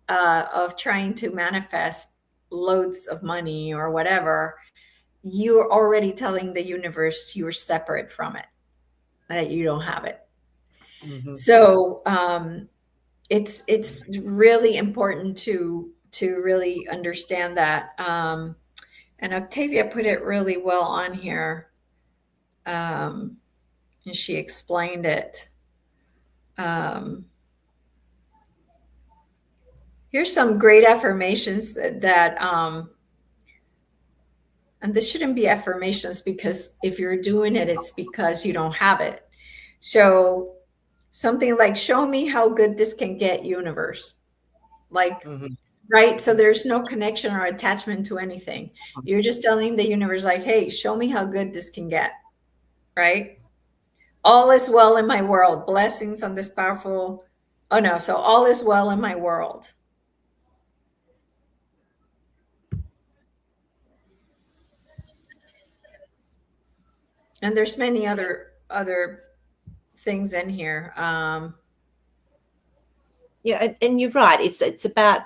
of trying to manifest loads of money or whatever, you're already telling the universe you're separate from it, that you don't have it. mhm. So it's really important to really understand that. And Octavia put it really well on here, and she explained it. Um, here's some great affirmations that and this shouldn't be affirmations, because if you're doing it, it's because you don't have it. So something like, show me how good this can get, universe. Like, Mhm. right? So there's no connection or attachment to anything. You're just telling the universe, like, hey, show me how good this can get, right? All is well in my world. Blessings on this powerful. Oh no, so all is well in my world. And there's many other things in here. Yeah, and you're right. It's about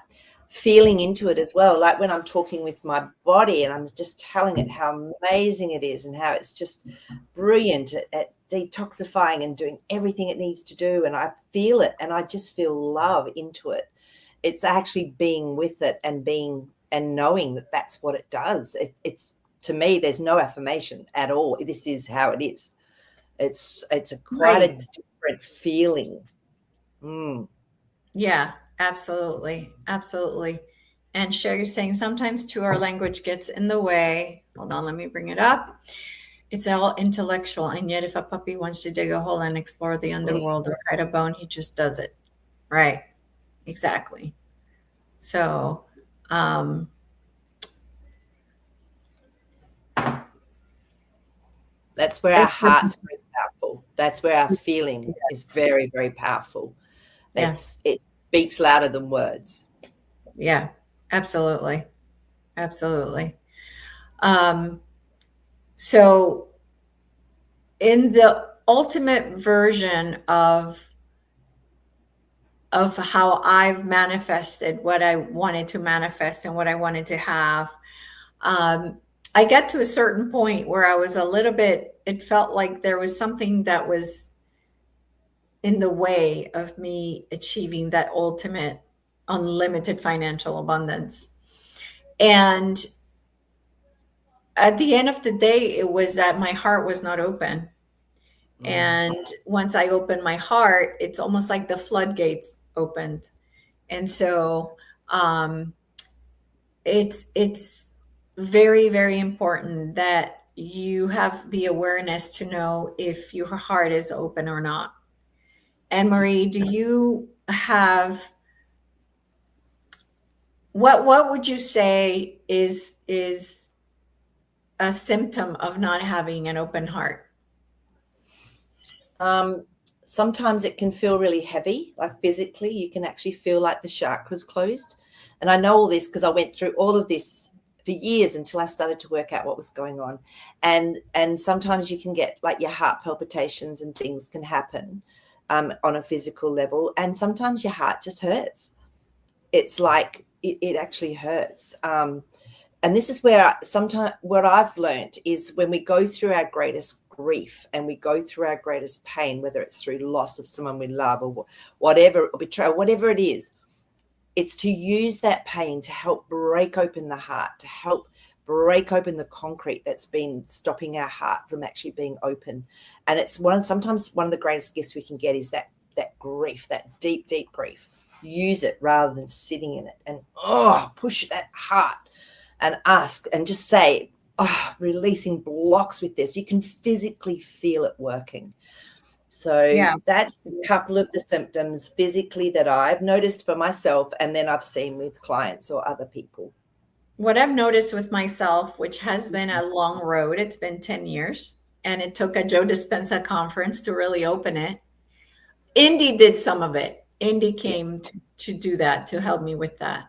feeling into it as well. Like when I'm talking with my body and I'm just telling it how amazing it is and how it's just brilliant at detoxifying and doing everything it needs to do. And I feel it and I just feel love into it. It's actually being with it and being and knowing that that's what it does. It's to me, there's no affirmation at all. This is how it is. It's a quite a Right. different feeling. Mm. Yeah, absolutely. Absolutely. And Sherry's saying sometimes too our language gets in the way. Hold on, let me bring it up. It's all intellectual, and yet if a puppy wants to dig a hole and explore the underworld or hide a bone, he just does it. Right. Exactly. So, um, That's where our it's heart's very powerful. That's where our feeling is Yes. very, very powerful. Yeah. It speaks louder than words. Yeah. Absolutely. Absolutely. Um, so in the ultimate version of how I've manifested what I wanted to manifest and what I wanted to have, um, I got to a certain point where I was a little bit, it felt like there was something that was in the way of me achieving that ultimate unlimited financial abundance. And at the end of the day, it was that my heart was not open. Mm. And once I opened my heart, it's almost like the floodgates opened. And so um, it's very, very important that you have the awareness to know if your heart is open or not. And Maree, do you have what would you say is a symptom of not having an open heart? Um, Sometimes it can feel really heavy, like physically, you can actually feel like the chakra's closed. And I know all this because I went through all of this for years until I started to work out what was going on. And sometimes you can get like your heart palpitations and things can happen on a physical level. And sometimes your heart just hurts. It's like it actually hurts. And this is where sometimes what I've learned is when we go through our greatest grief and we go through our greatest pain, whether it's through loss of someone we love or whatever, or betrayal, whatever it is, it's to use that pain to help break open the heart, to help break open the concrete that's been stopping our heart from actually being open. And it's sometimes one of the greatest gifts we can get is that grief, that deep, deep grief. Use it rather than sitting in it, and push that heart and ask and just say, releasing blocks with this. You can physically feel it working. So Yeah. that's a couple of the symptoms physically that I've noticed for myself, and then I've seen with clients or other people. What I've noticed with myself, which has been a long road, it's been 10 years, and it took a Joe Dispenza conference to really open it. Indy did some of it. Indy Yeah, came to do that, to help me with that.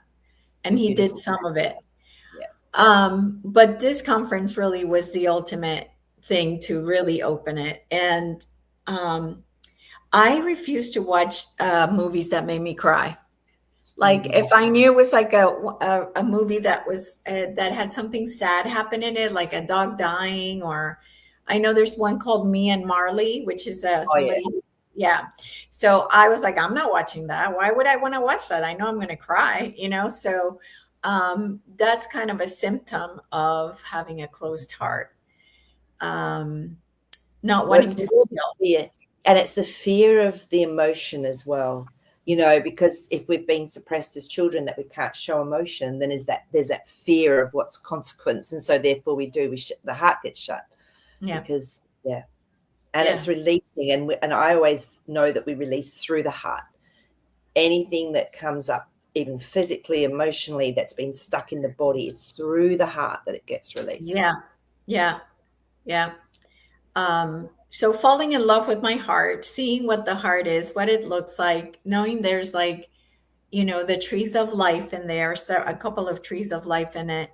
And he did beautiful. some of it. Yeah. But this conference really was the ultimate thing to really open it. And um, I refuse to watch movies that made me cry. Like Mm. if I knew it was like a movie that was that had something sad happen in it, like a dog dying, or I know there's one called Me and Marley, which is Oh yeah. somebody, yeah. So I was like, I'm not watching that. Why would I want to watch that? I know I'm going to cry, you know. So that's kind of a symptom of having a closed heart, um, not Well, wanting it's to more the feel. fear, and it's the fear of the emotion as well. Because if we've been suppressed as children that we can't show emotion, then there's that fear of what's consequence, and so therefore the heart gets shut Yeah, because yeah, and yeah, it's releasing, and I always know that we release through the heart anything that comes up, even physically, emotionally, that's been stuck in the body. It's through the heart that it gets released. yeah, yeah, yeah. So falling in love with my heart, seeing what the heart is, what it looks like, knowing there's like, the trees of life in there, so a couple of trees of life in it.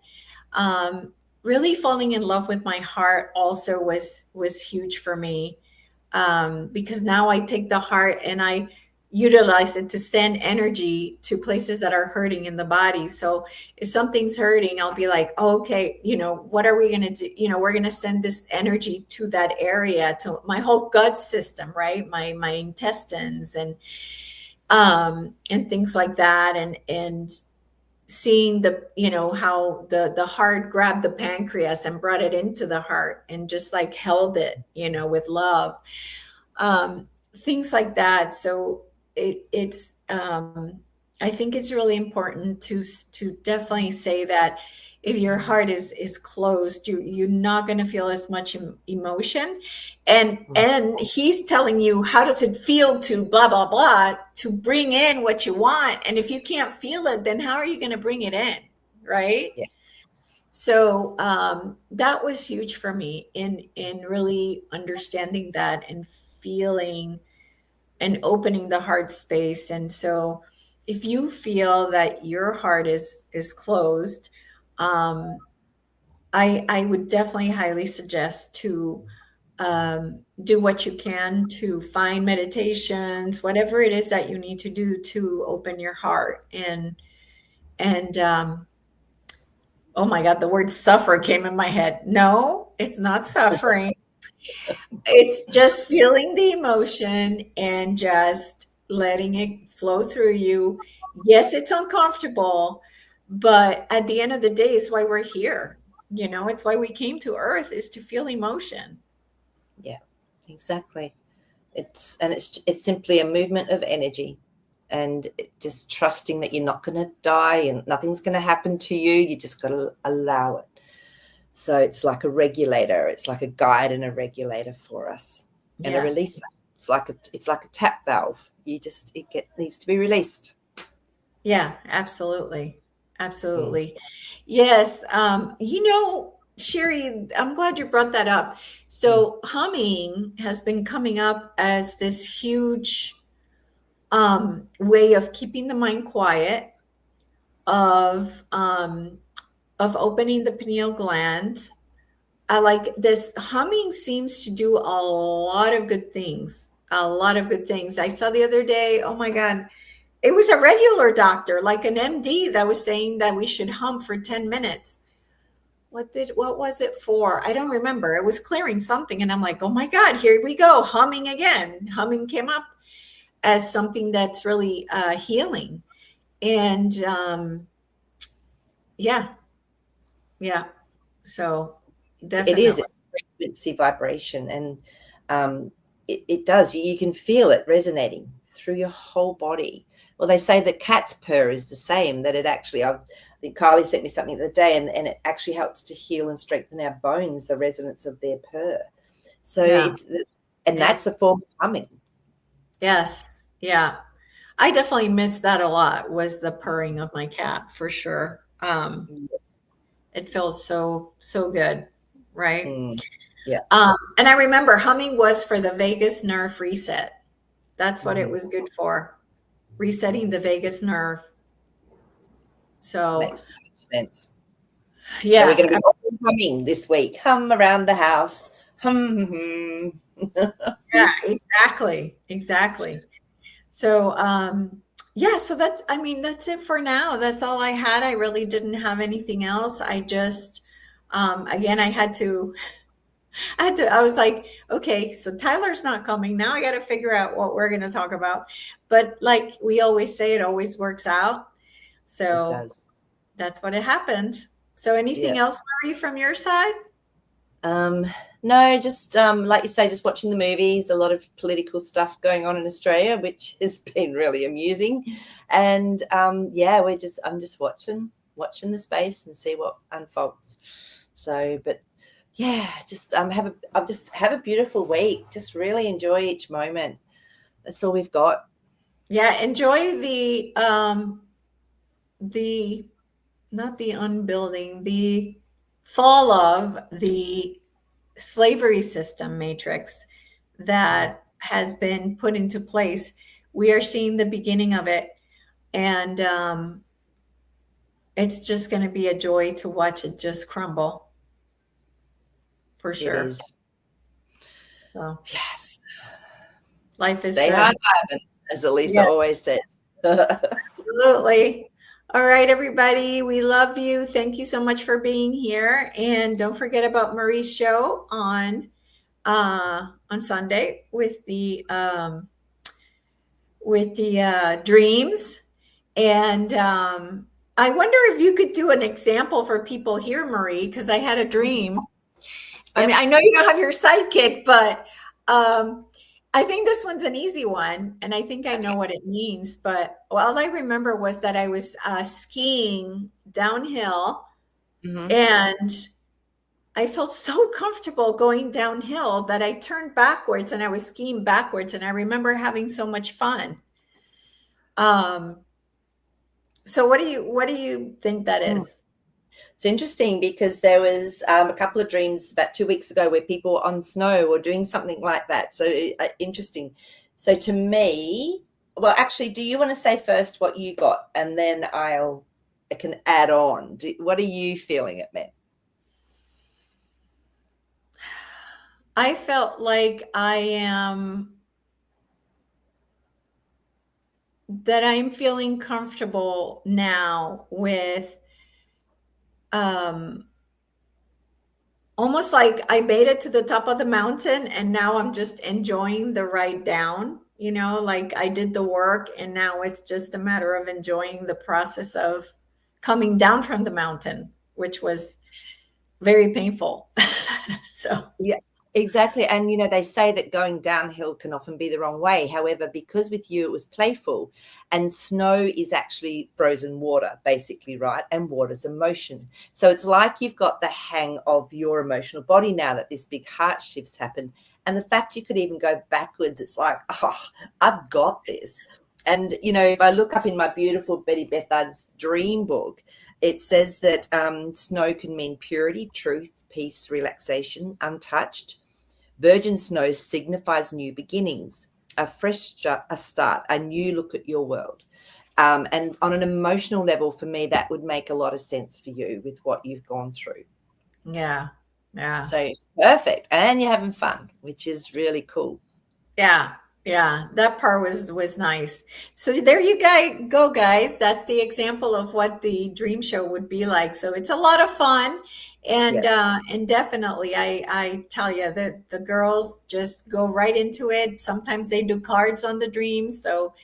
Really falling in love with my heart also was huge for me, because now I take the heart and I utilize it to send energy to places that are hurting in the body. So if something's hurting, I'll be like, oh, okay, what are we going to do? We're going to send this energy to that area, to my whole gut system, right? My intestines and things like that. And seeing how the heart grabbed the pancreas and brought it into the heart and just like held it, with love, things like that. So it's I think it's really important to definitely say that if your heart is closed, you're not going to feel as much emotion, and he's telling you how does it feel to blah blah blah to bring in what you want, and if you can't feel it, then how are you going to bring it in, right? Yeah. So that was huge for me in really understanding that and feeling and opening the heart space. And so if you feel that your heart is closed, um, I would definitely highly suggest to do what you can to find meditations, whatever it is that you need to do to open your heart. And oh my God, the word suffer came in my head. No, it's not suffering. It's just feeling the emotion and just letting it flow through you. Yes, it's uncomfortable, but at the end of the day, it's why we're here. You know, it's why we came to Earth is to feel emotion. Yeah, exactly. It's simply a movement of energy, and just trusting that you're not going to die and nothing's going to happen to you. You just got to allow it. So it's like a regulator. It's like a guide and a regulator for us, and a Yeah. releaser. It's like a tap valve. Needs to be released. Yeah, absolutely. Mm. Absolutely. Yes. Sherry, I'm glad you brought that up. Mm. So humming has been coming up as this huge way of keeping the mind quiet, of opening the pineal gland. I like this humming seems to do a lot of good things. A lot of good things. I saw the other day, oh my God, it was a regular doctor, like an MD, that was saying that we should hum for 10 minutes. What was it for? I don't remember. It was clearing something. And I'm like, oh my God, here we go. Humming again. Humming came up as something that's really healing. And yeah, yeah. So It is. definitely. It's frequency vibration, and it does. You can feel it resonating through your whole body. Well, they say that cat's purr is the same. That it actually, I think Kylie sent me something the other day, and it actually helps to heal and strengthen our bones. The resonance of their purr. So Yeah. and Yeah. that's a form of humming. Yes. Yeah. I definitely missed that a lot, was the purring of my cat for sure. It feels so, so good. Right. Mm, yeah. And I remember humming was for the vagus nerve reset. That's what it Mhm. was good for, resetting the vagus nerve. So, Makes so much sense. So we're yeah, going to be watching humming this week. Hum around the house. Hum. yeah, exactly, exactly. So, yeah, so I mean, that's it for now. That's all I had. I really didn't have anything else. I just, again, I was like, okay, so Tyler's not coming. Now I got to figure out what we're going to talk about. But like we always say, it always works out. It So does. that's what it happened. So anything Yeah. else, Marie, from your side? Um, no, just like you say, just watching the movies. A lot of political stuff going on in Australia, which has been really amusing. And yeah, I'm just watching the space and see what unfolds. So, but yeah, just have a beautiful week. Just really enjoy each moment. That's all we've got. Yeah, enjoy the not the unbuilding, the fall of the slavery system matrix Mm. that has been put into place. We are seeing the beginning of it, and it's just going to be a joy to watch it just crumble for It sure. is. So Yes. life is Stay good. high, Ivan, as Elisa Yeah, always says. absolutely. All right, everybody. We love you. Thank you so much for being here. And don't forget about Marie's show on Sunday with the dreams. And I wonder if you could do an example for people here, Marie, because I had a dream. I mean, Yep. I know you don't have your sidekick, but um, I think this one's an easy one, and I think I know Okay. what it means. But all I remember was that I was skiing downhill, Hmm. and I felt so comfortable going downhill that I turned backwards and I was skiing backwards, and I remember having so much fun. Um, so what do you think that is? It's interesting because there was a couple of dreams about 2 weeks ago where people were on snow or doing something like that. So interesting. So to me, well, actually, do you want to say first what you got, and then I can add on. What are you feeling it meant? I felt like that I'm feeling comfortable now with um almost like I made it to the top of the mountain and now I'm just enjoying the ride down, like I did the work and now it's just a matter of enjoying the process of coming down from the mountain, which was very painful. So, Yeah, exactly. And they say that going downhill can often be the wrong way. However, because with you it was playful, and snow is actually frozen water, basically, right? And water's emotion. So it's like you've got the hang of your emotional body now that this big heart shift's happened. And the fact you could even go backwards, it's like, oh, I've got this. And if I look up in my beautiful Betty Bethard's dream book, it says that snow can mean purity, truth, peace, relaxation, untouched. Virgin snow signifies new beginnings, a fresh a start, a new look at your world. And on an emotional level, for me, that would make a lot of sense for you with what you've gone through. yeah. Yeah. So it's perfect. And you're having fun, which is really cool. Yeah, yeah, that part was nice. So there you guys go, guys. That's the example of what the dream show would be like. So it's a lot of fun, Yes. and definitely, I tell you that the girls just go right into it. Sometimes they do cards on the dreams, so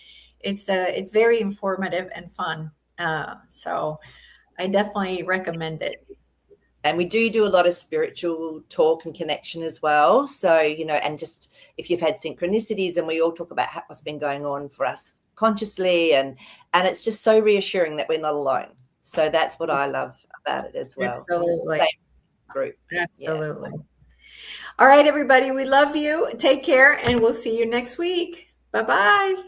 it's very informative and fun. So I definitely recommend it. And we do a lot of spiritual talk and connection as well. So, and just if you've had synchronicities, and we all talk about what's been going on for us consciously, and it's just so reassuring that we're not alone. So that's what I love about it as well. In the Absolutely, same group. Yeah. absolutely. All right, everybody, we love you. Take care, and we'll see you next week. Bye bye.